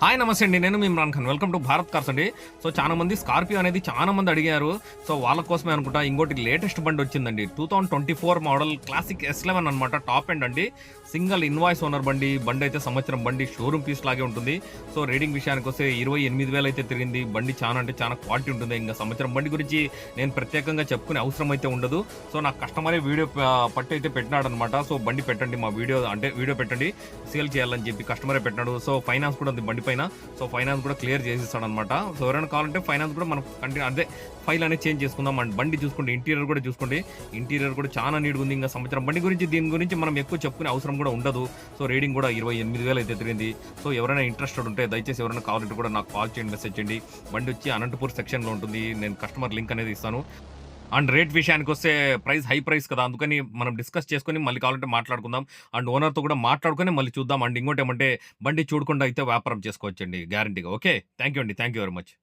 Hi నమస్తే అండి. నేను మీ Imran Khan. Welcome to Bharat cars అండి. సో చాలా మంది స్కార్పియో అనేది చాలా మంది అడిగారు. సో వాళ్ళ కోసమే అనుకుంటా ఇంకోటి లేటెస్ట్ బండి వచ్చిందండి. 2024 మోడల్ క్లాసిక్ S11 అనమాట. టాప్ ఎండ్ అండి. సింగిల్ ఇన్వాయిస్ ఓనర్ బండి. బండి అయితే సంవత్సరం బండి షోరూమ్ పీస్ లాగే ఉంటుంది. సో రీడింగ్ విషయానికి వస్తే 28,000 అయితే తిరిగింది. బండి చాలా అంటే చాలా క్వాలిటీ ఉంటుంది. ఇంకా సంవత్సరం బండి గురించి నేను ప్రత్యేకంగా చెప్పుకునే అవసరం అయితే ఉండదు. సో నాకు కస్టమరే వీడియో పట్టి అయితే పెట్టినాడు అనమాట. సో బండి పెట్టండి, మా వీడియో అంటే వీడియో పెట్టండి, సేల్ చేయాలని చెప్పి కస్టమరే పెట్టినాడు. సో ఫైనాన్స్ కూడా ఉంది బండి పైన. సో ఫైనాన్స్ కూడా క్లియర్ చేసిస్తాడు అనమాట. సో ఎవరైనా కావాలంటే ఫైనాన్స్ కూడా మనం అదే ఫైల్ అనేది చేంజ్ చేసుకుందాం. అండ్ బండి చూసుకోండి, ఇంటీరియర్ కూడా చూసుకోండి. ఇంటీరియర్ కూడా చాలా నీట్గా ఉంది. ఇంకా సంవత్సరం బండి గురించి దీని గురించి మనం ఎక్కువ చెప్పుకునే అవసరం కూడా ఉండదు. సో రీడింగ్ కూడా 28,000 అయితే తిరిగింది. సో ఎవరైనా ఇంట్రెస్టెడ్ ఉంటే దయచేసి ఎవరైనా కావాలంటే కూడా నాకు కాల్ చేయండి, మెసేజ్ చేయండి. బండి వచ్చి అనంతపూర్ సెక్షన్లో ఉంటుంది. నేను కస్టమర్ లింక్ అనేది ఇస్తాను. అండ్ రేట్ విషయానికి వస్తే హై ప్రైస్ కదా, అందుకని మనం డిస్కస్ చేసుకొని మళ్ళీ కావాలంటే మాట్లాడుకుందాం. అండ్ ఓనర్తో కూడా మాట్లాడుకొని మళ్ళీ చూద్దాం. అండ్ ఇంకోటి ఏమంటే బండి చూడకుండా అయితే వ్యాపారం చేసుకోవచ్చండి గ్యారంటీగా. ఓకే, థ్యాంక్ యూ అండి, థ్యాంక్ యూ వెరీ మచ్.